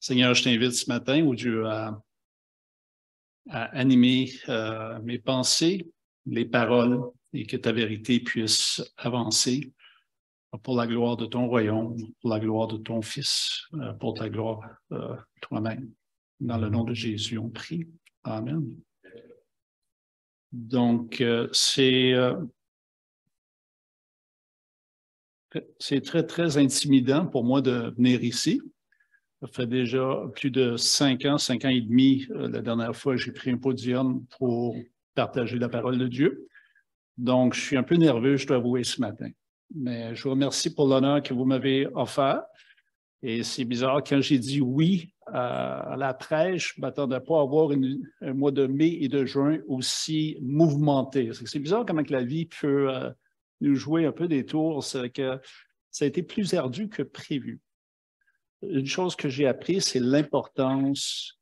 Seigneur, je t'invite ce matin, oh Dieu, à animer mes pensées, les paroles, et que ta vérité puisse avancer pour la gloire de ton royaume, pour la gloire de ton Fils, pour ta gloire toi-même. Dans le nom de Jésus, on prie. Amen. Donc, c'est très, très intimidant pour moi de venir ici. Ça fait déjà plus de 5 ans et demi, la dernière fois, j'ai pris un podium pour partager la parole de Dieu. Donc, je suis un peu nerveux, je dois avouer, ce matin. Mais je vous remercie pour l'honneur que vous m'avez offert. Et c'est bizarre, quand j'ai dit oui à la prêche, je ne m'attendais pas à avoir un mois de mai et de juin aussi mouvementé. C'est bizarre comment que la vie peut nous jouer un peu des tours. C'est que ça a été plus ardu que prévu. Une chose que j'ai appris, c'est l'importance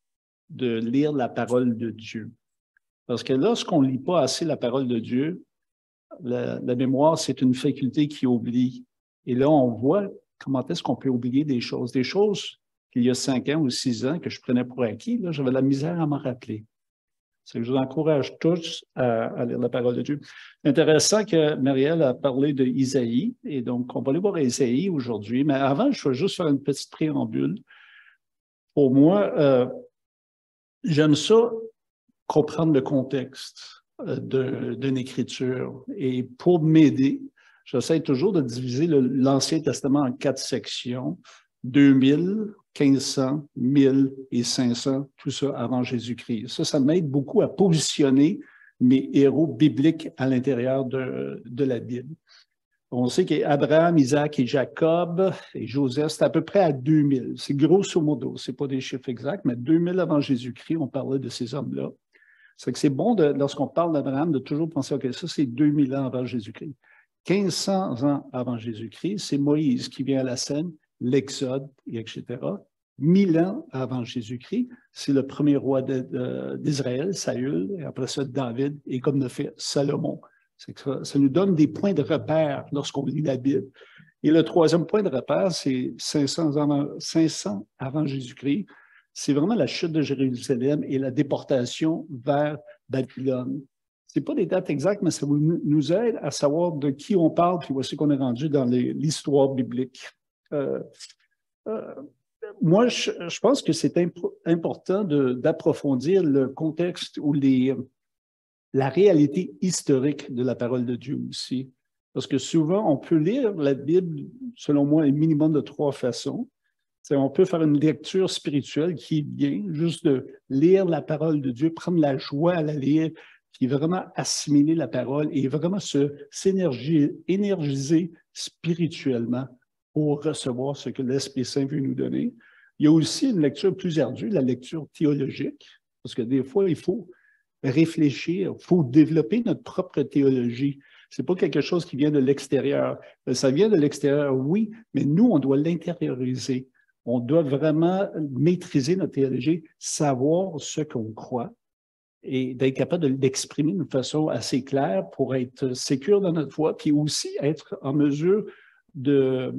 de lire la parole de Dieu. Parce que lorsqu'on ne lit pas assez la parole de Dieu, la mémoire, c'est une faculté qui oublie. Et là, on voit comment est-ce qu'on peut oublier des choses qu'il y a 5 ans ou 6 ans que je prenais pour acquis. Là, j'avais de la misère à m'en rappeler. C'est que je vous encourage tous à lire la parole de Dieu. Intéressant que Marielle a parlé de Isaïe, et donc on va aller voir Isaïe aujourd'hui, mais avant, je vais juste faire une petite préambule. Pour moi, j'aime ça, comprendre le contexte d'une écriture, et pour m'aider, j'essaie toujours de diviser l'Ancien Testament en 4 sections, 2000, 1500, 1000 et 500, tout ça avant Jésus-Christ. Ça m'aide beaucoup à positionner mes héros bibliques à l'intérieur de la Bible. On sait qu'Abraham, Isaac et Jacob et Joseph, c'est à peu près à 2000. C'est grosso modo, ce n'est pas des chiffres exacts, mais 2000 avant Jésus-Christ, on parlait de ces hommes-là. C'est bon, lorsqu'on parle d'Abraham, de toujours penser, OK, ça c'est 2000 ans avant Jésus-Christ. 1500 ans avant Jésus-Christ, c'est Moïse qui vient à la scène, l'Exode, etc. 1000 ans avant Jésus-Christ, c'est le premier roi d'Israël, Saül, et après ça, David, et comme le fait Salomon. Ça nous donne des points de repère lorsqu'on lit la Bible. Et le troisième point de repère, c'est 500 avant Jésus-Christ. C'est vraiment la chute de Jérusalem et la déportation vers Babylone. Ce n'est pas des dates exactes, mais ça nous aide à savoir de qui on parle, puis voici qu'on est rendu dans l'histoire biblique. Moi, je pense que c'est important d'approfondir le contexte ou la réalité historique de la parole de Dieu aussi. Parce que souvent, on peut lire la Bible, selon moi, un minimum de 3 façons. On peut faire une lecture spirituelle qui est bien, juste de lire la parole de Dieu, prendre la joie à la lire, puis vraiment assimiler la parole et vraiment énergiser spirituellement pour recevoir ce que l'Esprit Saint veut nous donner. Il y a aussi une lecture plus ardue, la lecture théologique, parce que des fois, il faut réfléchir, il faut développer notre propre théologie. Ce n'est pas quelque chose qui vient de l'extérieur. Ça vient de l'extérieur, oui, mais nous, on doit l'intérioriser. On doit vraiment maîtriser notre théologie, savoir ce qu'on croit et d'être capable de l'exprimer d'une façon assez claire pour être sécure dans notre foi, puis aussi être en mesure de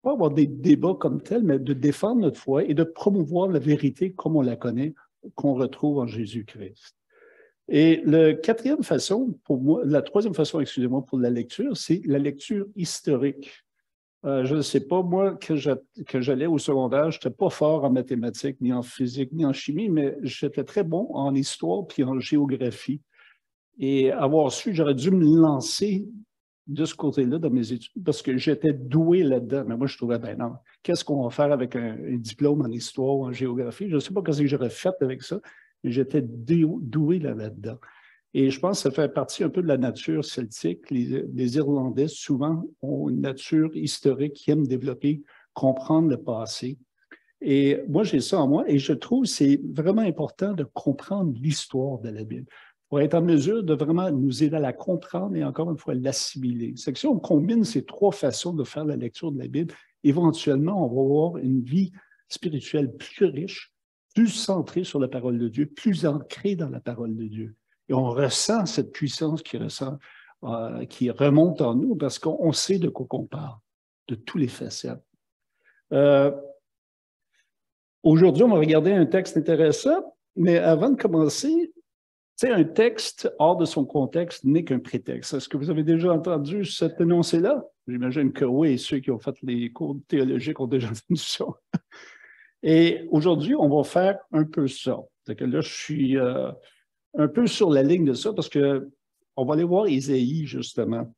pas avoir des débats comme tels, mais de défendre notre foi et de promouvoir la vérité comme on la connaît, qu'on retrouve en Jésus-Christ. Et la troisième façon, excusez-moi, pour la lecture, c'est la lecture historique. Je ne sais pas, moi, que j'allais au secondaire, je n'étais pas fort en mathématiques, ni en physique, ni en chimie, mais j'étais très bon en histoire puis en géographie. Et avoir su, j'aurais dû me lancer de ce côté-là dans mes études parce que j'étais doué là-dedans. Mais moi, je trouvais, ben non, qu'est-ce qu'on va faire avec un diplôme en histoire ou en géographie? Je ne sais pas ce que j'aurais fait avec ça, mais j'étais doué là-dedans. Et je pense que ça fait partie un peu de la nature celtique. Les Irlandais, souvent, ont une nature historique qui aime développer, comprendre le passé. Et moi, j'ai ça en moi et je trouve que c'est vraiment important de comprendre l'histoire de la Bible pour être en mesure de vraiment nous aider à la comprendre et encore une fois l'assimiler. C'est que si on combine ces 3 façons de faire la lecture de la Bible, éventuellement, on va avoir une vie spirituelle plus riche, plus centrée sur la parole de Dieu, plus ancrée dans la parole de Dieu. Et on ressent cette puissance qui remonte en nous parce qu'on sait de quoi qu'on parle, de tous les facettes. Aujourd'hui, on va regarder un texte intéressant, mais avant de commencer, tu sais, un texte hors de son contexte n'est qu'un prétexte. Est-ce que vous avez déjà entendu cet énoncé-là? J'imagine que oui, ceux qui ont fait les cours théologiques ont déjà entendu ça. Et aujourd'hui, on va faire un peu ça. C'est que là, je suis un peu sur la ligne de ça parce que on va aller voir Ésaïe, justement.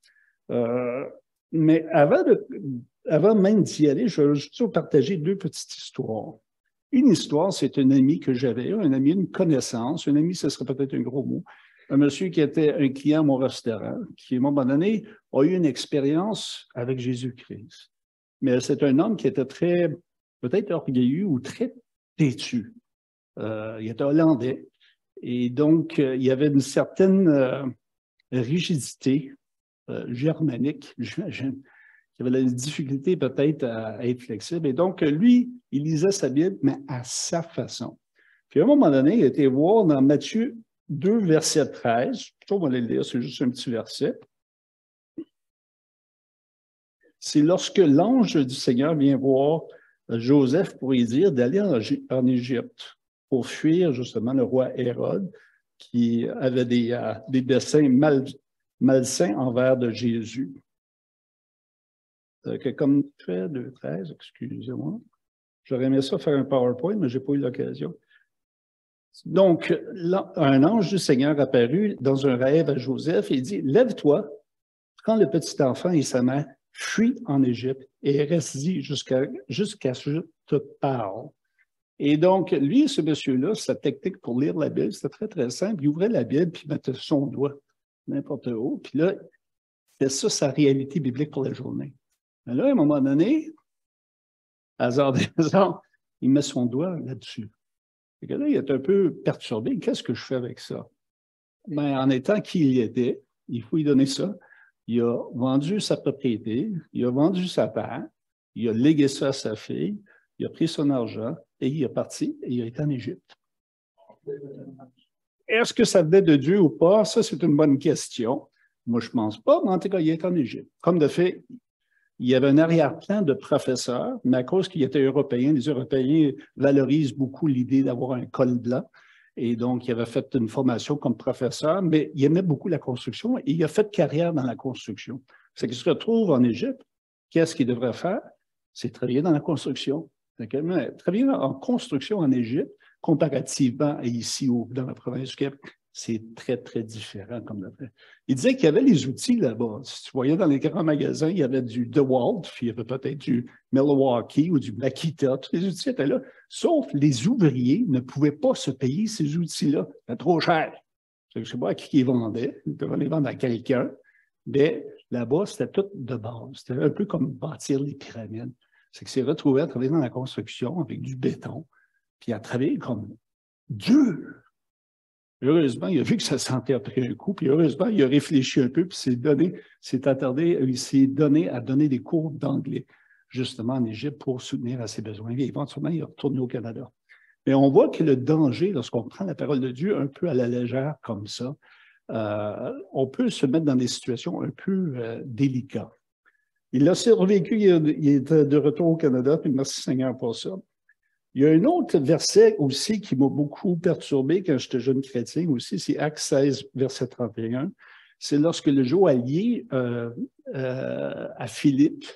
Mais avant même d'y aller, je vais juste vous partager deux petites histoires. Une histoire, c'est un ami que j'avais, un ami, une connaissance. Un ami, ce serait peut-être un gros mot. Un monsieur qui était un client à mon restaurant, qui, à un moment donné, a eu une expérience avec Jésus-Christ. Mais c'est un homme qui était très, peut-être orgueilleux ou très têtu. Il était hollandais. Et donc, il y avait une certaine rigidité germanique, j'imagine, qui avait la difficulté peut-être à être flexible. Et donc, lui, il lisait sa Bible, mais à sa façon. Puis à un moment donné, il a été voir dans Matthieu 2, verset 13. On va le lire, c'est juste un petit verset. C'est lorsque l'ange du Seigneur vient voir Joseph pour lui dire d'aller en Égypte pour fuir justement le roi Hérode qui avait des desseins malsains envers de Jésus. Comme fait 2.13, excusez-moi. J'aurais aimé ça faire un PowerPoint, mais je n'ai pas eu l'occasion. Donc, un ange du Seigneur apparut dans un rêve à Joseph et dit, « Lève-toi, prends le petit enfant et sa mère, fuis en Égypte et reste-y jusqu'à ce que je te parle. » Et donc, lui, ce monsieur-là, sa technique pour lire la Bible, c'était très, très simple. Il ouvrait la Bible puis il mettait son doigt n'importe où. Puis là, c'était ça sa réalité biblique pour la journée. Mais là, à un moment donné, hasard des hasards, il met son doigt là-dessus. Et que là, il est un peu perturbé. Qu'est-ce que je fais avec ça? Ben, en étant qui il était, il faut lui donner ça. Il a vendu sa propriété, il a vendu sa part, il a légué ça à sa fille, il a pris son argent et il est parti et il a été en Égypte. Est-ce que ça venait de Dieu ou pas? Ça, c'est une bonne question. Moi, je ne pense pas, mais en tout cas, il est en Égypte. Comme de fait, il y avait un arrière-plan de professeur, mais à cause qu'il était européen, les Européens valorisent beaucoup l'idée d'avoir un col blanc. Et donc, il avait fait une formation comme professeur, mais il aimait beaucoup la construction et il a fait carrière dans la construction. C'est qu'il se retrouve en Égypte. Qu'est-ce qu'il devrait faire? C'est travailler dans la construction. Travailler en construction en Égypte, comparativement à ici dans la province du Québec, c'est très, très différent comme d'après. Il disait qu'il y avait les outils là-bas. Si tu voyais dans les grands magasins, il y avait du DeWalt, puis il y avait peut-être du Milwaukee ou du Makita. Tous les outils étaient là. Sauf les ouvriers ne pouvaient pas se payer ces outils-là. C'était trop cher. Je ne sais pas à qui ils vendaient. Ils devaient les vendre à quelqu'un. Mais là-bas, c'était tout de base. C'était un peu comme bâtir les pyramides. C'est qu'il s'est retrouvé à travailler dans la construction avec du béton, puis à travailler comme dur. Heureusement, il a vu que ça sentait après un coup, puis heureusement, il a réfléchi un peu, puis il s'est donné à donner des cours d'anglais, justement en Égypte, pour soutenir à ses besoins. Et éventuellement, il est retourné au Canada. Mais on voit que le danger, lorsqu'on prend la parole de Dieu un peu à la légère comme ça, on peut se mettre dans des situations un peu délicates. Il a survécu, il est de retour au Canada, puis merci Seigneur pour ça. Il y a un autre verset aussi qui m'a beaucoup perturbé quand j'étais jeune chrétien aussi, c'est Actes 16, verset 31. C'est lorsque le joaillier à Philippe,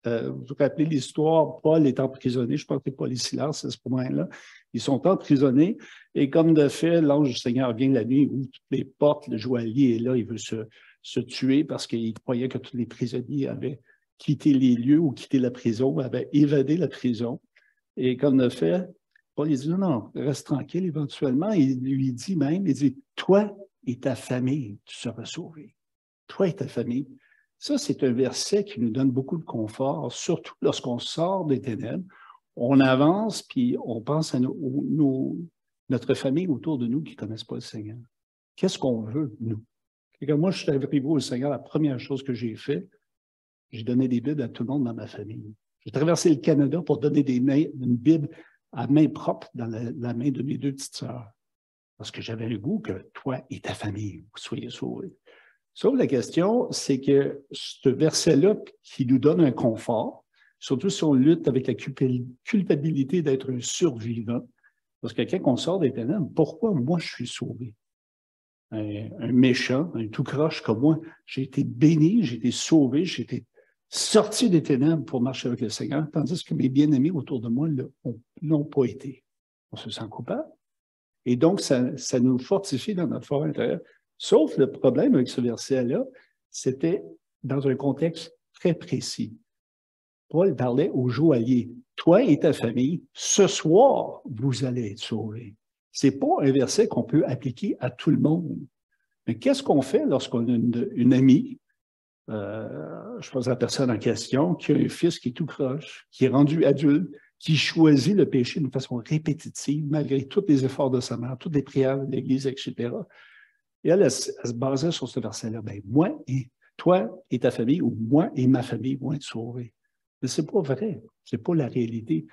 vous vous rappelez l'histoire, Paul est emprisonné, je pense que Paul et Silas, c'est ce moment-là, ils sont emprisonnés et comme de fait, l'ange du Seigneur vient la nuit, ouvre toutes les portes, le joaillier est là, il veut se tuer parce qu'il croyait que tous les prisonniers avaient quitté les lieux ou quitté la prison, avaient évadé la prison. Et comme de fait, Paul il dit non, reste tranquille éventuellement. Il lui dit même, il dit, toi et ta famille, tu seras sauvés. Toi et ta famille. Ça, c'est un verset qui nous donne beaucoup de confort, surtout lorsqu'on sort des ténèbres, on avance, puis on pense à notre famille autour de nous qui ne connaissent pas le Seigneur. Qu'est-ce qu'on veut, nous? Et quand moi, je suis arrivé au Seigneur, la première chose que j'ai fait, j'ai donné des Bibles à tout le monde dans ma famille. J'ai traversé le Canada pour donner une Bible à main propre dans la main de mes deux petites sœurs. Parce que j'avais le goût que toi et ta famille, vous soyez sauvés. Sauf la question, c'est que ce verset-là qui nous donne un confort, surtout si on lutte avec la culpabilité d'être un survivant. Parce que quand on sort des ténèbres, pourquoi moi je suis sauvé? Un méchant, un tout croche comme moi, j'ai été béni, j'ai été sauvé, j'ai été sorti des ténèbres pour marcher avec le Seigneur, tandis que mes bien-aimés autour de moi ne l'ont pas été. On se sent coupable. Et donc, ça nous fortifie dans notre fort intérieur. Sauf le problème avec ce verset-là, c'était dans un contexte très précis. Paul parlait aux joailliers. Toi et ta famille, ce soir, vous allez être sauvés. Ce n'est pas un verset qu'on peut appliquer à tout le monde. Mais qu'est-ce qu'on fait lorsqu'on a une amie, je pense à la personne en question, qui a un fils qui est tout croche, qui est rendu adulte, qui choisit le péché d'une façon répétitive, malgré tous les efforts de sa mère, toutes les prières de l'Église, etc. Et elle se basait sur ce verset-là. Ben, moi et toi et ta famille, ou moi et ma famille vont être sauvés. Mais ce n'est pas vrai. Ce n'est pas la réalité.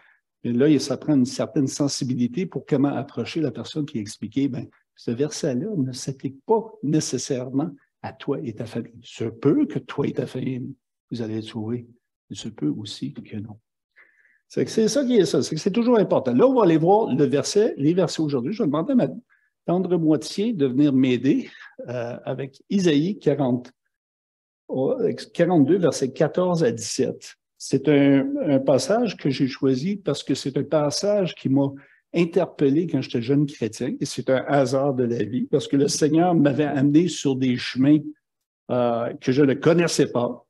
Et là, ça prend une certaine sensibilité pour comment approcher la personne qui a expliqué, ben, ce verset-là ne s'applique pas nécessairement à toi et ta famille. Il se peut que toi et ta famille, vous allez être sauvés. Il se peut aussi que non. C'est ça qui est ça. C'est que c'est toujours important. Là, on va aller voir les versets aujourd'hui. Je vais demander à ma tendre moitié de venir m'aider avec Isaïe 42, versets 14 à 17. C'est un passage que j'ai choisi parce que c'est un passage qui m'a interpellé quand j'étais jeune chrétien, et c'est un hasard de la vie, parce que le Seigneur m'avait amené sur des chemins que je ne connaissais pas.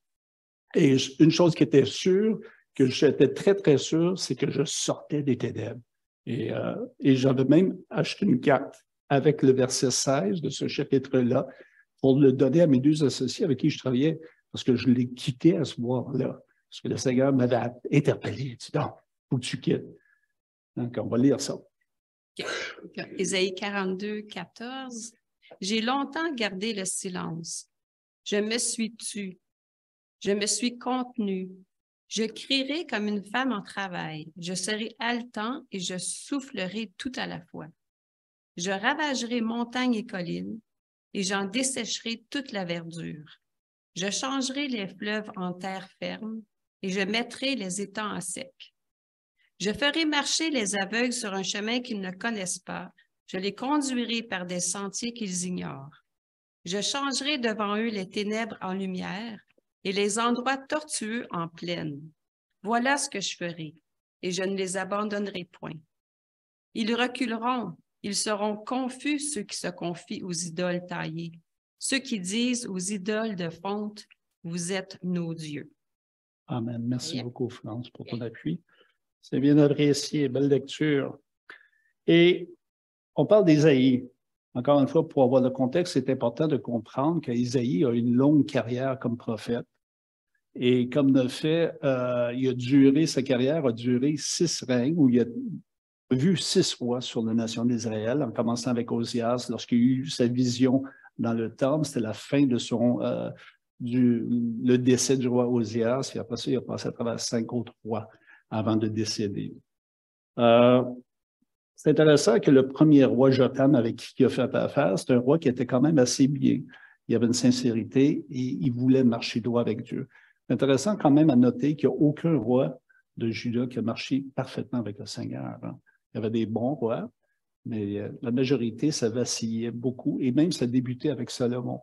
Et une chose qui était sûre, que j'étais très, très sûr, c'est que je sortais des ténèbres. Et j'avais même acheté une carte avec le verset 16 de ce chapitre-là pour le donner à mes deux associés avec qui je travaillais, parce que je l'ai quitté à ce moment-là. Parce que le Seigneur m'avait interpellé. Il dit, non, il faut que tu quittes. Donc, on va lire ça. Ésaïe 42, 14. J'ai longtemps gardé le silence. Je me suis tue. Je me suis contenue. Je crierai comme une femme en travail. Je serai haletant et je soufflerai tout à la fois. Je ravagerai montagnes et collines et j'en dessécherai toute la verdure. Je changerai les fleuves en terre ferme et je mettrai les étangs à sec. Je ferai marcher les aveugles sur un chemin qu'ils ne connaissent pas. Je les conduirai par des sentiers qu'ils ignorent. Je changerai devant eux les ténèbres en lumière et les endroits tortueux en plaine. Voilà ce que je ferai, et je ne les abandonnerai point. Ils reculeront, ils seront confus, ceux qui se confient aux idoles taillées, ceux qui disent aux idoles de fonte, vous êtes nos dieux. Amen. Merci beaucoup, France, pour ton appui. C'est bien apprécié, belle lecture. Et on parle d'Isaïe. Encore une fois, pour avoir le contexte, c'est important de comprendre qu'Isaïe a une longue carrière comme prophète. Et comme de fait, sa carrière a duré 6 règnes, où il a vu 6 rois sur la nation d'Israël, en commençant avec Osias, lorsqu'il a eu sa vision dans le temple, c'était la fin de le décès du roi Osias, et après ça, il a passé à travers 5 autres rois avant de décéder. C'est intéressant que le premier roi Jotham, avec qui il a fait affaire, c'est un roi qui était quand même assez bien. Il avait une sincérité et il voulait marcher droit avec Dieu. C'est intéressant quand même à noter qu'il n'y a aucun roi de Juda qui a marché parfaitement avec le Seigneur. Il y avait des bons rois, mais la majorité, ça vacillait beaucoup, et même ça débutait avec Salomon.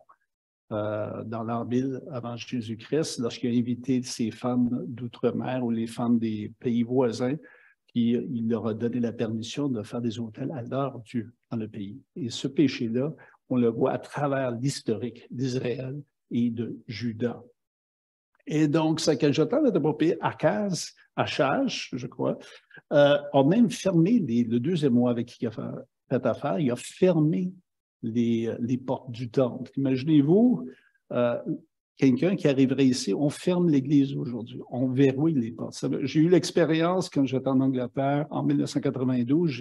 Dans l'an 1000 avant Jésus-Christ, lorsqu'il a invité ses femmes d'outre-mer ou les femmes des pays voisins, il leur a donné la permission de faire des autels à leur Dieu dans le pays. Et ce péché-là, on le voit à travers l'historique d'Israël et de Juda. Et donc, ce que Jotham a développé, Achaz, je crois, a même fermé le deuxième mois avec qui il a fait affaire, il a fermé les portes du temple. Imaginez-vous, quelqu'un qui arriverait ici, on ferme l'église aujourd'hui, on verrouille les portes. J'ai eu l'expérience quand j'étais en Angleterre en 1992,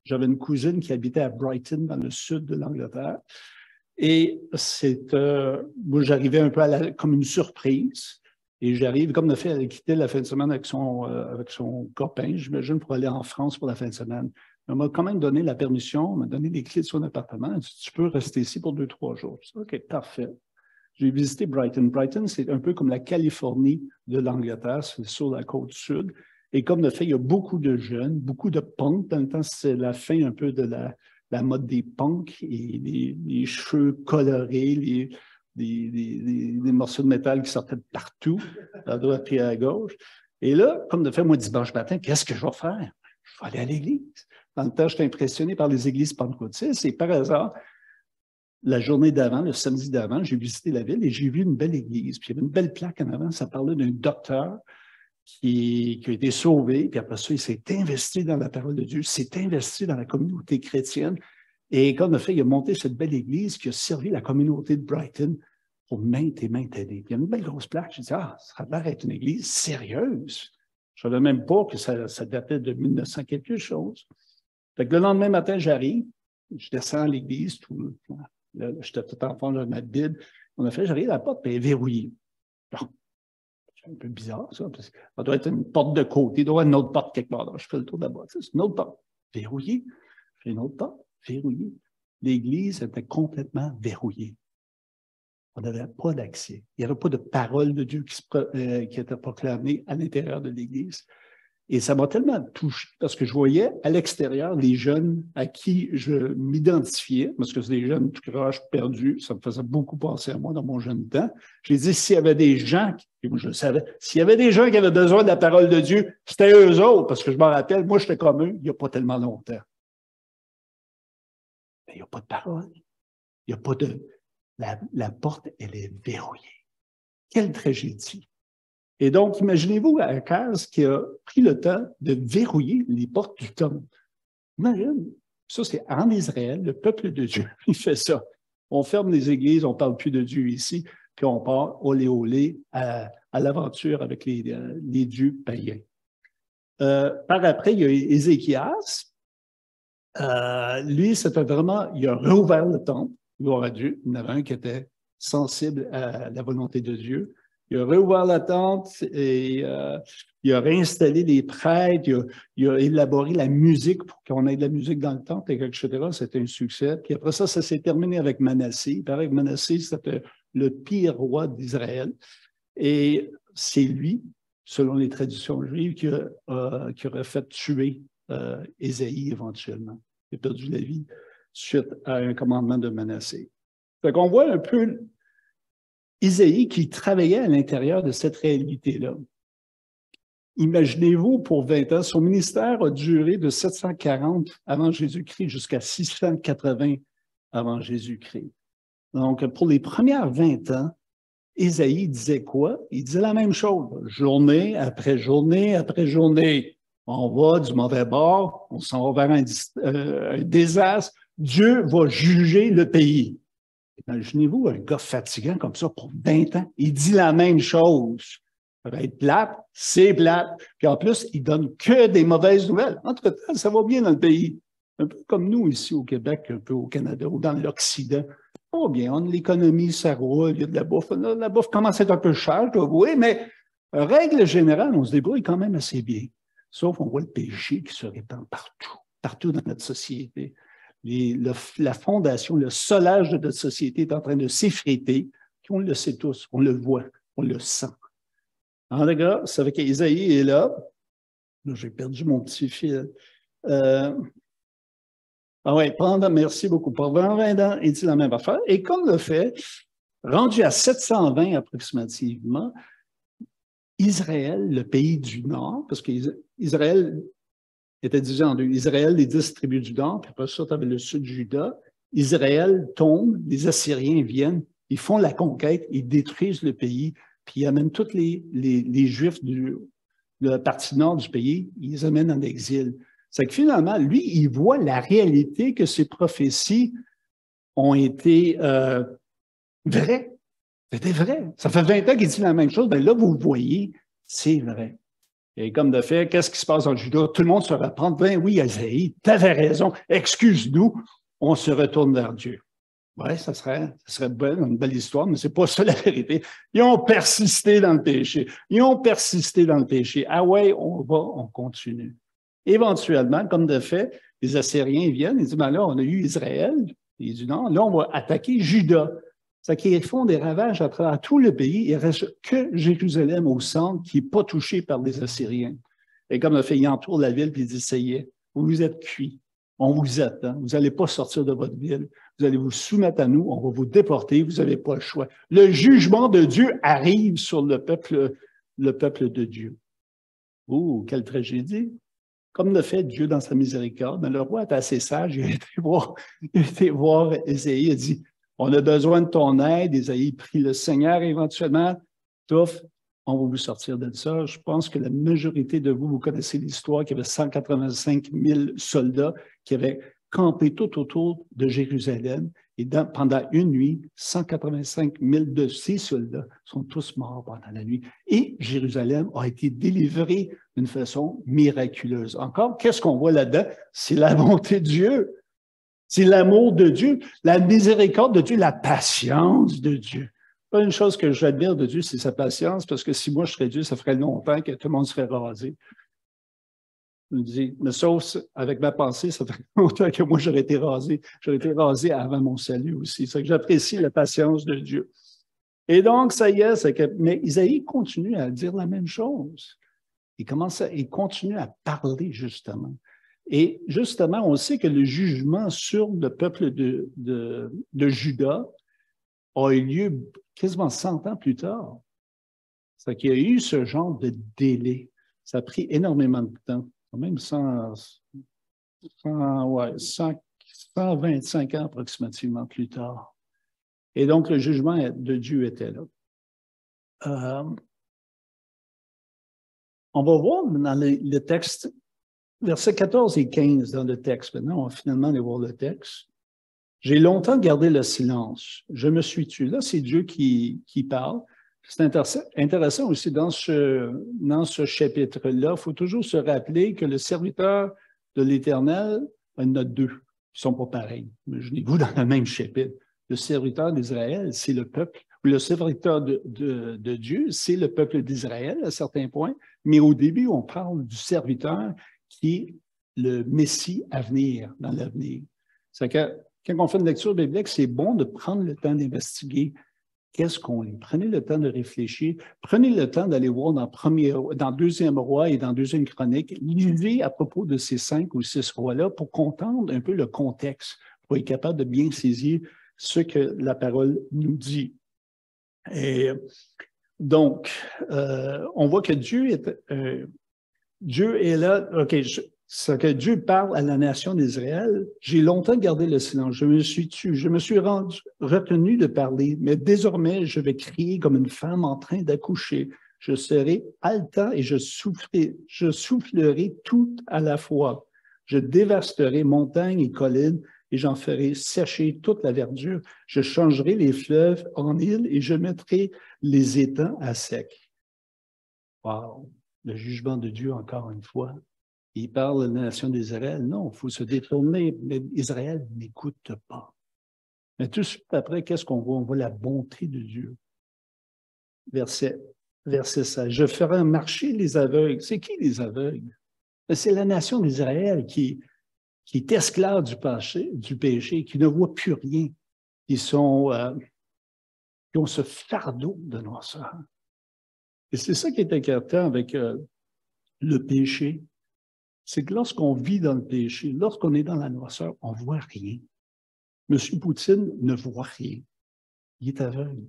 j'avais une cousine qui habitait à Brighton, dans le sud de l'Angleterre, et moi j'arrivais un peu comme une surprise, et j'arrive, comme de fait, elle a quitté la fin de semaine avec son copain, j'imagine, pour aller en France pour la fin de semaine. Elle m'a quand même donné la permission, m'a donné les clés de son appartement. Elle dit, tu peux rester ici pour 2-3 jours. Je dis, OK, parfait. j'ai visité Brighton. Brighton, c'est un peu comme la Californie de l'Angleterre, c'est sur la côte sud. Et comme de fait, il y a beaucoup de jeunes, beaucoup de punks. Dans le temps, c'est la fin un peu de la mode des punks et les cheveux colorés, des morceaux de métal qui sortaient de partout, à droite et à gauche. Et là, comme de fait, moi, dimanche matin, qu'est-ce que je vais faire? Je vais aller à l'église. Dans le temps, j'étais impressionné par les églises pentecôtistes. Et par hasard, la journée d'avant, le samedi d'avant, j'ai visité la ville et j'ai vu une belle église. Puis il y avait une belle plaque en avant, ça parlait d'un docteur qui a été sauvé, puis après ça, il s'est investi dans la parole de Dieu, s'est investi dans la communauté chrétienne. Et comme de fait, il a monté cette belle église qui a servi la communauté de Brighton pour maintes et maintes années. Puis il y a une belle grosse plaque. J'ai dit, ça a l'air d'être une église sérieuse. Je ne savais même pas que ça datait de 1900 quelque chose. Fait que le lendemain matin, j'arrive, je descends à l'église, j'étais tout enfant, j'avais ma Bible. J'arrive à la porte, puis elle est verrouillée. Bon. C'est un peu bizarre, ça. Parce que ça doit être une porte de côté, il doit y avoir une autre porte quelque part. Alors, je fais le tour d'abord. C'est une autre porte, verrouillée. Je fais une autre porte, verrouillée. L'église était complètement verrouillée. On n'avait pas d'accès. Il n'y avait pas de parole de Dieu qui était proclamée à l'intérieur de l'église. Et ça m'a tellement touché parce que je voyais à l'extérieur les jeunes à qui je m'identifiais, parce que c'est des jeunes tout croche, perdus, ça me faisait beaucoup penser à moi dans mon jeune temps. J'ai dit, s'il y avait des gens, et moi je le savais, s'il y avait des gens qui avaient besoin de la parole de Dieu, c'était eux autres, parce que je me rappelle, moi j'étais comme eux il n'y a pas tellement longtemps. Mais il n'y a pas de parole. Il n'y a pas de... La porte, elle est verrouillée. Quelle tragédie. Et donc, imaginez-vous Akaz qui a pris le temps de verrouiller les portes du temple. Imagine, ça c'est en Israël, le peuple de Dieu, il fait ça. On ferme les églises, on ne parle plus de Dieu ici, puis on part olé olé à l'aventure avec les dieux païens. Par après, il y a Ézéchias. Lui, c'était vraiment, il a rouvert le temple, gloire à Dieu. Il y en avait un qui était sensible à la volonté de Dieu. Il a réouvert la tente et il a réinstallé les prêtres, il a élaboré la musique pour qu'on ait de la musique dans le temple, etc. C'était un succès. Puis après ça s'est terminé avec Manassé. Il paraît que Manassé, c'était le pire roi d'Israël. Et c'est lui, selon les traditions juives, qui aurait fait tuer Ésaïe éventuellement. Il a perdu la vie suite à un commandement de Manassé. Fait qu'on voit un peu Isaïe qui travaillait à l'intérieur de cette réalité-là. Imaginez-vous, pour 20 ans, son ministère a duré de 740 avant Jésus-Christ jusqu'à 680 avant Jésus-Christ. Donc, pour les premières 20 ans, Isaïe disait quoi? Il disait la même chose, journée après journée après journée. On va du mauvais bord, on s'en va vers un désastre. Dieu va juger le pays. Imaginez-vous un gars fatigant comme ça pour 20 ans. Il dit la même chose. Ça va être plate, c'est plate. Puis en plus, il donne que des mauvaises nouvelles. Entre-temps, ça va bien dans le pays. Un peu comme nous ici au Québec, un peu au Canada ou dans l'Occident. Oh bien, on a l'économie, ça roule, il y a de la bouffe. La bouffe commence à être un peu chère, je dois avouer, mais règle générale, on se débrouille quand même assez bien. Sauf qu'on voit le péché qui se répand partout, partout dans notre société. La fondation, le solage de notre société est en train de s'effriter, puis on le sait tous, on le voit, on le sent. En tout cas, c'est vrai qu'Isaïe est là. J'ai perdu mon petit fil. Merci beaucoup. Pendant 20 ans, il dit la même affaire. Et comme le fait, rendu à 720 approximativement, Israël, le pays du Nord, parce qu'Israël était divisé en deux. Israël, les 10 tribus du Nord, puis après ça, tu avais le sud du Juda. Israël tombe, les Assyriens viennent, ils font la conquête, ils détruisent le pays, puis ils amènent tous les Juifs de la partie nord du pays, ils les amènent en exil. C'est que finalement, lui, il voit la réalité que ces prophéties ont été vraies. C'était vrai. Ça fait 20 ans qu'il dit la même chose. Bien là, vous le voyez, c'est vrai. Et comme de fait, qu'est-ce qui se passe en Juda? Tout le monde se reprend. Ben oui, Isaïe, tu avais raison. Excuse-nous. On se retourne vers Dieu. Oui, ça serait une belle histoire, mais c'est pas ça la vérité. Ils ont persisté dans le péché. Ils ont persisté dans le péché. Ah ouais, on continue. Éventuellement, comme de fait, les Assyriens viennent, ils disent, ben là, on a eu Israël, et du Nord, là, on va attaquer Juda. C'est qu'ils font des ravages à travers tout le pays. Il ne reste que Jérusalem au centre qui n'est pas touché par les Assyriens. Et comme le fait, il entoure la ville et il dit, ça y est, vous êtes cuits. On vous attend. Vous n'allez pas sortir de votre ville. Vous allez vous soumettre à nous. On va vous déporter. Vous n'avez pas le choix. Le jugement de Dieu arrive sur le peuple de Dieu. Oh, quelle tragédie! Comme le fait Dieu dans sa miséricorde, mais le roi est assez sage. Il a été voir Ésaïe. Il a dit, on a besoin de ton aide. Ésaïe prie le Seigneur éventuellement. Touf, on va vous sortir de ça. Je pense que la majorité de vous connaissez l'histoire qu'il y avait 185 000 soldats qui avaient campé tout autour de Jérusalem. Et pendant une nuit, 185 000 de ces soldats sont tous morts pendant la nuit. Et Jérusalem a été délivrée d'une façon miraculeuse. Encore, qu'est-ce qu'on voit là-dedans? C'est la bonté de Dieu. C'est l'amour de Dieu, la miséricorde de Dieu, la patience de Dieu. Pas une chose que j'admire de Dieu, c'est sa patience, parce que si moi je serais Dieu, ça ferait longtemps que tout le monde serait rasé. Je me dis, mais sauf avec ma pensée, ça fait longtemps que moi j'aurais été rasé. J'aurais été rasé avant mon salut aussi. C'est que j'apprécie la patience de Dieu. Et donc, ça y est, mais Isaïe continue à dire la même chose. Il continue à parler, justement. Et justement, on sait que le jugement sur le peuple de Juda a eu lieu quasiment 100 ans plus tard. C'est qu'il y a eu ce genre de délai. Ça a pris énormément de temps, quand même 125 ans approximativement plus tard. Et donc, le jugement de Dieu était là. On va voir dans le texte, versets 14 et 15 dans le texte. Maintenant, on va finalement aller voir le texte. J'ai longtemps gardé le silence. Je me suis tué. Là, c'est Dieu qui parle. C'est intéressant aussi dans ce chapitre-là. Il faut toujours se rappeler que le serviteur de l'Éternel, il y en a deux qui ne sont pas pareils. Imaginez-vous dans le même chapitre. Le serviteur d'Israël, c'est le peuple. Le serviteur de Dieu, c'est le peuple d'Israël à certains points. Mais au début, on parle du serviteur qui est le Messie à venir, dans l'avenir. C'est que quand on fait une lecture biblique, c'est bon de prendre le temps d'investiguer qu'est-ce qu'on lit. Prenez le temps de réfléchir. Prenez le temps d'aller voir dans Deuxième Roi et dans Deuxième Chronique. Lisez à propos de ces 5 ou 6 rois-là pour comprendre un peu le contexte, pour être capable de bien saisir ce que la parole nous dit. Et donc, on voit que Dieu est là. OK, c'est que Dieu parle à la nation d'Israël. J'ai longtemps gardé le silence. Je me suis tué. Je me suis retenu de parler. Mais désormais, je vais crier comme une femme en train d'accoucher. Je serai haletant et je soufflerai tout à la fois. Je dévasterai montagnes et collines et j'en ferai sécher toute la verdure. Je changerai les fleuves en îles et je mettrai les étangs à sec. Wow! Le jugement de Dieu, encore une fois. Il parle de la nation d'Israël. Non, il faut se détourner. Mais Israël n'écoute pas. Mais tout de suite après, qu'est-ce qu'on voit? On voit la bonté de Dieu. Verset 16. Je ferai marcher les aveugles. C'est qui les aveugles? C'est la nation d'Israël qui est esclave du péché, qui ne voit plus rien. Qui ont ce fardeau de noirceur. Et c'est ça qui est inquiétant avec le péché. C'est que lorsqu'on vit dans le péché, lorsqu'on est dans la noirceur, on ne voit rien. M. Poutine ne voit rien. Il est aveugle.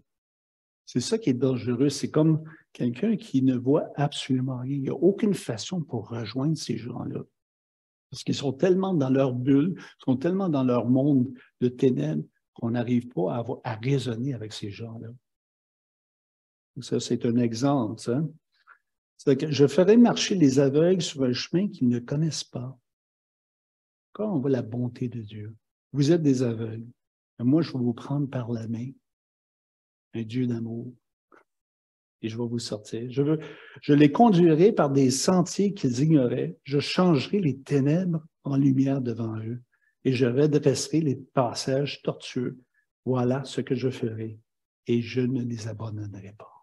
C'est ça qui est dangereux. C'est comme quelqu'un qui ne voit absolument rien. Il n'y a aucune façon pour rejoindre ces gens-là. Parce qu'ils sont tellement dans leur bulle, ils sont tellement dans leur monde de ténèbres qu'on n'arrive pas à raisonner avec ces gens-là. Ça, c'est un exemple, ça. C'est que je ferai marcher les aveugles sur un chemin qu'ils ne connaissent pas. Quand on voit la bonté de Dieu, vous êtes des aveugles. Moi, je vais vous prendre par la main, un Dieu d'amour, et je vais vous sortir. Je les conduirai par des sentiers qu'ils ignoraient. Je changerai les ténèbres en lumière devant eux, et je redresserai les passages tortueux. Voilà ce que je ferai, et je ne les abandonnerai pas.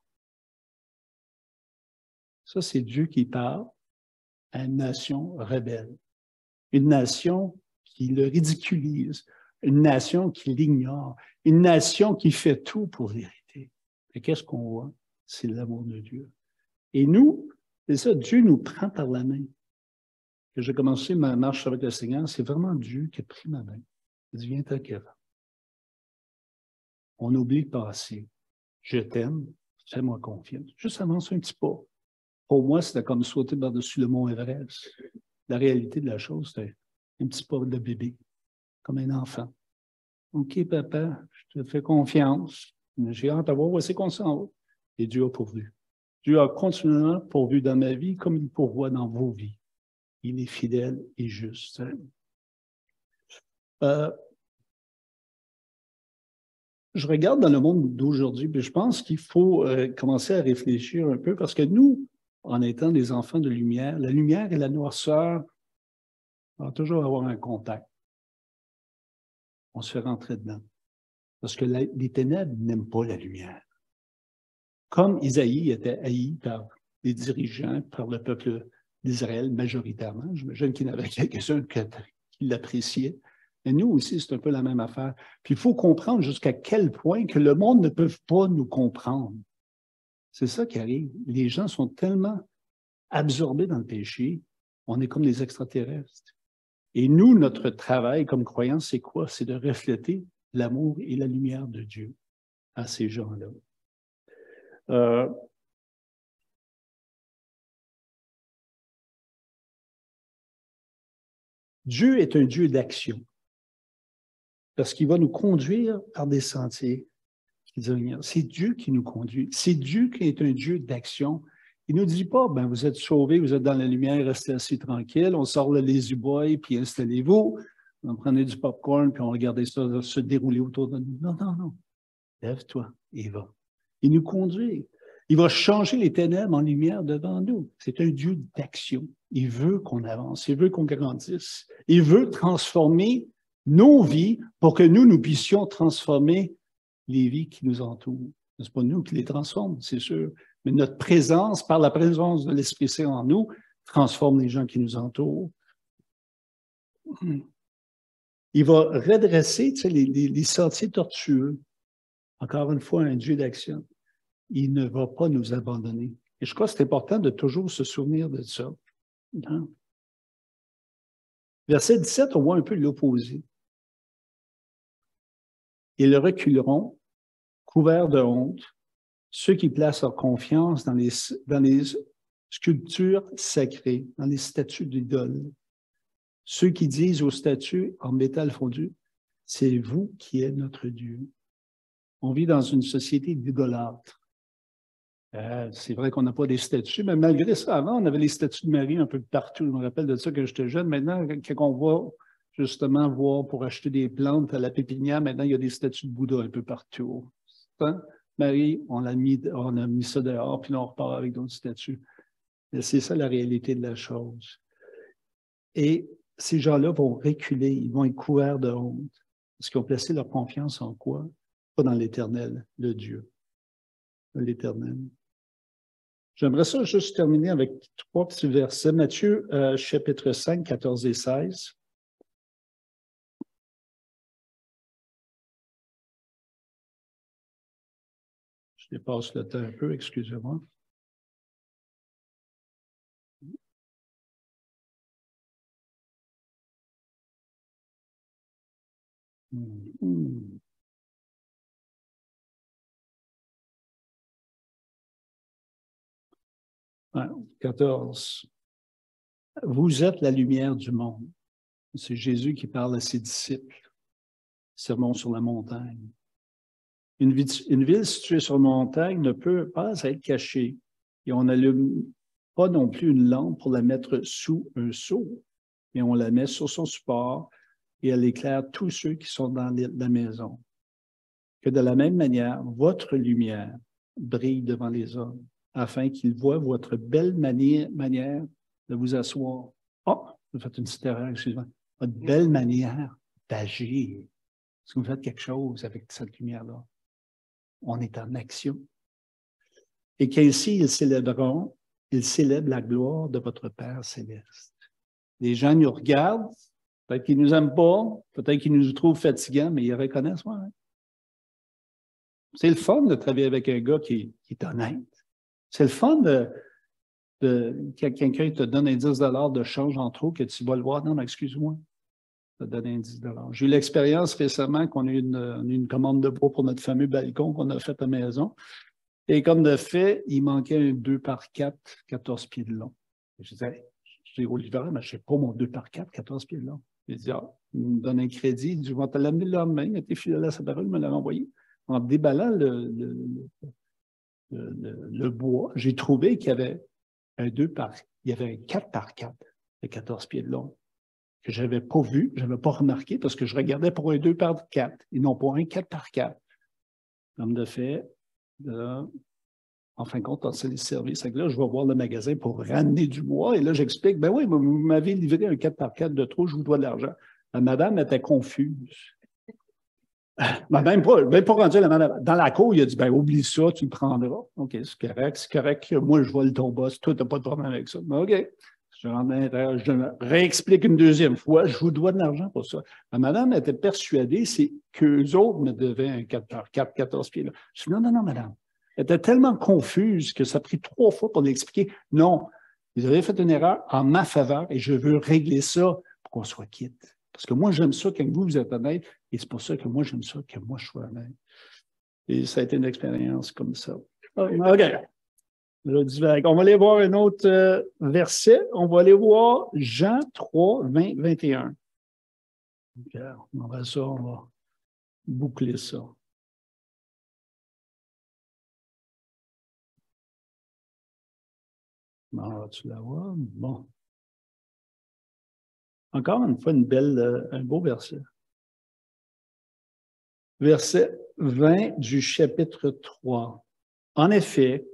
Ça, c'est Dieu qui parle à une nation rebelle, une nation qui le ridiculise, une nation qui l'ignore, une nation qui fait tout pour l'hériter. Et qu'est-ce qu'on voit? C'est l'amour de Dieu. Et nous, c'est ça, Dieu nous prend par la main. Quand j'ai commencé ma marche avec le Seigneur, c'est vraiment Dieu qui a pris ma main. Il dit, viens tel qu'il va. On oublie le passé. Je t'aime, fais-moi confiance. Juste avance un petit pas. Pour moi, c'était comme sauter par-dessus le mont Everest. La réalité de la chose, c'était un petit pas de bébé, comme un enfant. OK, papa, je te fais confiance. J'ai hâte de voir où c'est qu'on s'en va. Et Dieu a pourvu. Dieu a continuellement pourvu dans ma vie comme il pourvoit dans vos vies. Il est fidèle et juste. Je regarde dans le monde d'aujourd'hui, puis je pense qu'il faut commencer à réfléchir un peu parce que nous, en étant des enfants de lumière, la lumière et la noirceur vont toujours avoir un contact. On se fait rentrer dedans. Parce que les ténèbres n'aiment pas la lumière. Comme Isaïe était haï par les dirigeants, par le peuple d'Israël majoritairement, j'imagine qu'il y en avait quelques-uns qui l'appréciaient. Mais nous aussi, c'est un peu la même affaire. Puis il faut comprendre jusqu'à quel point que le monde ne peut pas nous comprendre. C'est ça qui arrive. Les gens sont tellement absorbés dans le péché, on est comme des extraterrestres. Et nous, notre travail comme croyants, c'est quoi? C'est de refléter l'amour et la lumière de Dieu à ces gens-là. Dieu est un Dieu d'action, parce qu'il va nous conduire par des sentiers. C'est Dieu qui nous conduit. C'est Dieu qui est un Dieu d'action. Il ne nous dit pas, ben, vous êtes sauvés, vous êtes dans la lumière, restez assis tranquille, on sort le lazy boy, puis installez-vous, on prenait du popcorn, puis on regardait ça se dérouler autour de nous. Non, non, non. Lève-toi et va. Il nous conduit. Il va changer les ténèbres en lumière devant nous. C'est un Dieu d'action. Il veut qu'on avance, il veut qu'on grandisse. Il veut transformer nos vies pour que nous puissions transformer les vies qui nous entourent. Ce n'est pas nous qui les transformons, c'est sûr. Mais notre présence, par la présence de l'Esprit Saint en nous, transforme les gens qui nous entourent. Il va redresser les sentiers tortueux. Encore une fois, un Dieu d'action. Il ne va pas nous abandonner. Et je crois que c'est important de toujours se souvenir de ça. Hein? Verset 17, on voit un peu l'opposé. Ils reculeront, couverts de honte, ceux qui placent leur confiance dans les sculptures sacrées, dans les statues d'idoles. Ceux qui disent aux statues en métal fondu, c'est vous qui êtes notre Dieu. On vit dans une société d'idolâtres. C'est vrai qu'on n'a pas des statues, mais malgré ça, avant, on avait les statues de Marie un peu partout. Je me rappelle de ça quand j'étais jeune. Maintenant, quand on va justement voir pour acheter des plantes à la pépinière, maintenant, il y a des statues de Bouddha un peu partout. Hein? Marie, on a mis ça dehors, puis là, on repart avec d'autres statues. C'est ça la réalité de la chose. Et ces gens-là vont reculer, ils vont être couverts de honte, parce qu'ils ont placé leur confiance en quoi? Pas dans l'Éternel, le Dieu, l'Éternel. J'aimerais ça juste terminer avec 3 petits versets. Matthieu, chapitre 5, 14 et 16. Je dépasse le temps un peu, excusez-moi. Ouais, 14. Vous êtes la lumière du monde. C'est Jésus qui parle à ses disciples. Sermon sur la montagne. Une ville située sur une montagne ne peut pas être cachée. Et on n'allume pas non plus une lampe pour la mettre sous un seau, mais on la met sur son support et elle éclaire tous ceux qui sont dans la maison. Que de la même manière, votre lumière brille devant les hommes, afin qu'ils voient votre belle manière de vous asseoir. Oh, vous faites une petite erreur, excusez-moi. Votre belle manière d'agir. Est-ce que vous faites quelque chose avec cette lumière-là? On est en action. Et qu'ainsi, ils célèbrent la gloire de votre Père céleste. Les gens nous regardent, Peut-être qu'ils ne nous aiment pas, peut-être qu'ils nous trouvent fatigants, mais ils reconnaissent, ouais. C'est le fun de travailler avec un gars qui est honnête. C'est le fun que quelqu'un te donne un 10 $ de change en trop, que tu vas le voir. Non, mais excuse-moi, te donner un 10 $. J'ai eu l'expérience récemment qu'on a eu une commande de bois pour notre fameux balcon qu'on a fait à la maison. Et comme de fait, il manquait un 2 par 4, 14 pieds de long. Je dis, Olivier, mais je ne sais pas mon 2 par 4, 14 pieds de long. Il dit, il me donne un crédit. Il dit, je vais te l'amener le lendemain. Il était fidèle à sa parole, il me l'a envoyé. En déballant le bois, j'ai trouvé qu'il y avait il y avait un 4 par 4 de 14 pieds de long que je n'avais pas vu, je n'avais pas remarqué parce que je regardais pour un 2 par 4 et non pas un 4 par 4. Comme de fait, en fin de compte, c'est les services. Là, je vais voir le magasin pour ramener du bois et là, j'explique, ben oui, vous m'avez livré un 4 par 4 de trop, je vous dois de l'argent. La madame était confuse. Ben, même pas rendu la madame. Dans la cour, il a dit, ben oublie ça, tu le prendras. OK, c'est correct. Moi, je vole ton boss. Toi, tu n'as pas de problème avec ça. Ben, OK. Je rentre à l'intérieur, je réexplique une deuxième fois, je vous dois de l'argent pour ça. La madame était persuadée qu'eux autres me devaient un 4 par 4, 14 pieds. Là. Je dis, non, madame. Elle était tellement confuse que ça a pris 3 fois pour l'expliquer. Non, vous avez fait une erreur en ma faveur et je veux régler ça pour qu'on soit quitte. Parce que moi, j'aime ça quand vous êtes honnête, et c'est pour ça que moi, j'aime ça que moi, je sois honnête. Et ça a été une expérience comme ça. OK. On va aller voir un autre verset. On va aller voir Jean 3, 20, 21. Okay. On va boucler ça. Bon, tu la vois? Bon. Encore une fois, un beau verset. Verset 20 du chapitre 3. En effet,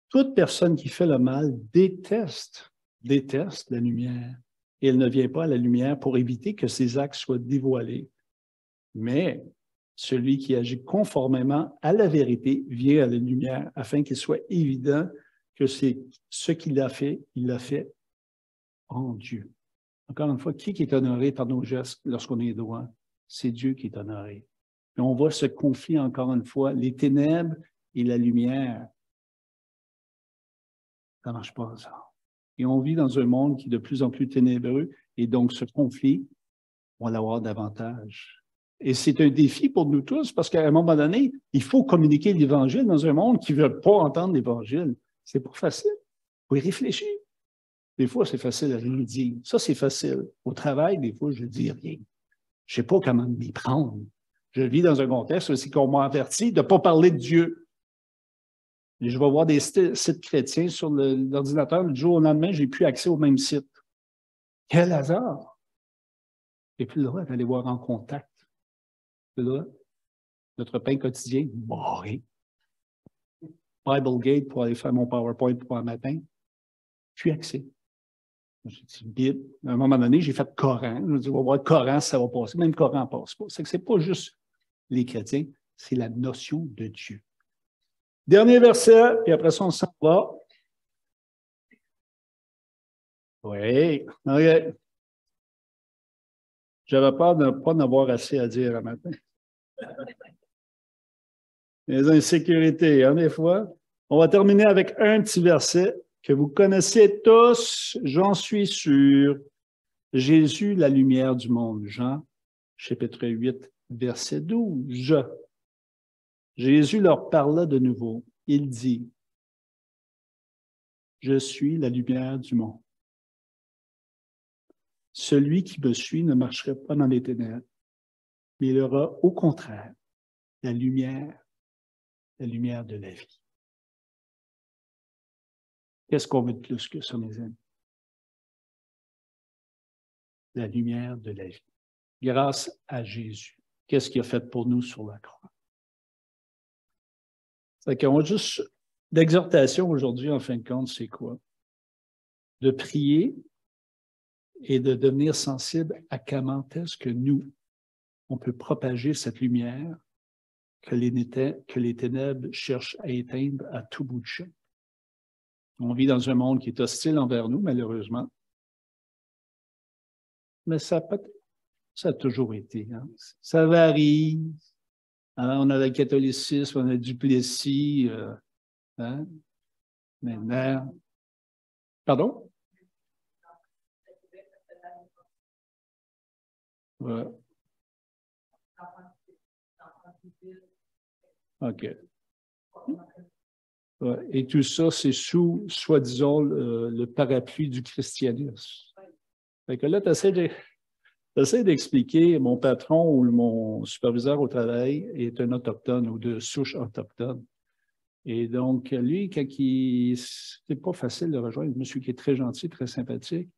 toute personne qui fait le mal déteste la lumière. Et elle ne vient pas à la lumière pour éviter que ses actes soient dévoilés. Mais celui qui agit conformément à la vérité vient à la lumière afin qu'il soit évident que c'est ce qu'il a fait, il l'a fait en Dieu. Encore une fois, qui est honoré par nos gestes lorsqu'on est droit? C'est Dieu qui est honoré. Et on voit ce conflit encore une fois, les ténèbres et la lumière. Ça ne marche pas, ça. Et on vit dans un monde qui est de plus en plus ténébreux, et donc ce conflit, on va l'avoir davantage. Et c'est un défi pour nous tous, parce qu'à un moment donné, il faut communiquer l'Évangile dans un monde qui ne veut pas entendre l'Évangile. C'est pas facile. Il faut y réfléchir. Des fois, c'est facile à rien dire. Ça, c'est facile. Au travail, des fois, je ne dis rien. Je ne sais pas comment m'y prendre. Je vis dans un contexte aussi qu'on m'a averti de ne pas parler de Dieu. Et je vais voir des sites chrétiens sur l'ordinateur. Le jour au lendemain, je n'ai plus accès au même site. Quel hasard! Et puis là, d'aller voir en contact. Puis là, notre pain quotidien, barré. Biblegate pour aller faire mon PowerPoint pour un matin. Plus accès. J'ai dit Bible. À un moment donné, j'ai fait Coran. Je me dis, on va voir Coran, ça va passer. Même Coran ne passe pas. C'est que ce n'est pas juste les chrétiens, c'est la notion de Dieu. Dernier verset, puis après ça, on s'en va. Oui, OK. J'avais peur de ne pas en avoir assez à dire un matin. Les insécurités, hein, des fois. On va terminer avec un petit verset que vous connaissez tous, j'en suis sûr. Jésus, la lumière du monde. Jean, chapitre 8, verset 12. Jésus leur parla de nouveau. Il dit, « Je suis la lumière du monde. Celui qui me suit ne marcherait pas dans les ténèbres, mais il aura au contraire la lumière de la vie. » Qu'est-ce qu'on veut de plus que ça, mes amis? La lumière de la vie. Grâce à Jésus. Qu'est-ce qu'il a fait pour nous sur la croix? C'est qu'on a juste l'exhortation aujourd'hui, en fin de compte, c'est quoi? De prier et de devenir sensible à comment est-ce que nous, on peut propager cette lumière que les ténèbres cherchent à éteindre à tout bout de champ. On vit dans un monde qui est hostile envers nous, malheureusement. Mais ça peut Ça a toujours été. Hein. Ça varie. Hein, on a le catholicisme, on a Duplessis. Hein. Maintenant. Pardon? Ouais. OK. Ouais. Et tout ça, c'est sous, soi-disant, le parapluie du christianisme. Fait que là, tu essaies d'expliquer, mon patron ou mon superviseur au travail est un autochtone ou de souche autochtone. Et donc, lui, c'est pas facile de rejoindre, un monsieur qui est très gentil, très sympathique.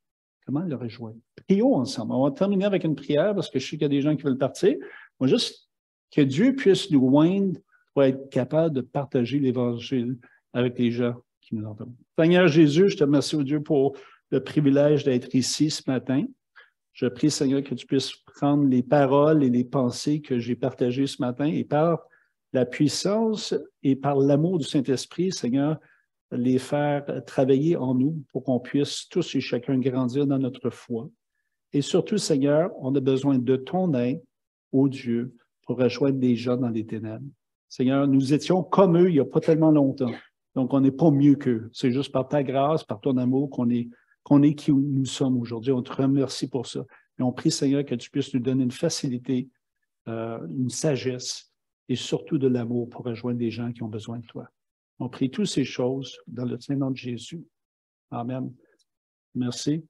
Comment le rejoindre? Prions ensemble. On va terminer avec une prière parce que je sais qu'il y a des gens qui veulent partir. Moi, juste que Dieu puisse nous oindre pour être capable de partager l'Évangile avec les gens qui nous entendent. Seigneur Jésus, je te remercie, oh Dieu, pour le privilège d'être ici ce matin. Je prie, Seigneur, que tu puisses prendre les paroles et les pensées que j'ai partagées ce matin et par la puissance et par l'amour du Saint-Esprit, Seigneur, les faire travailler en nous pour qu'on puisse tous et chacun grandir dans notre foi. Et surtout, Seigneur, on a besoin de ton aide, ô Dieu, pour rejoindre les gens dans les ténèbres. Seigneur, nous étions comme eux il n'y a pas tellement longtemps. Donc, on n'est pas mieux qu'eux. C'est juste par ta grâce, par ton amour qu'on est qui nous sommes aujourd'hui. On te remercie pour ça. Et on prie, Seigneur, que tu puisses nous donner une facilité, une sagesse et surtout de l'amour pour rejoindre des gens qui ont besoin de toi. On prie toutes ces choses dans le nom de Jésus. Amen. Merci.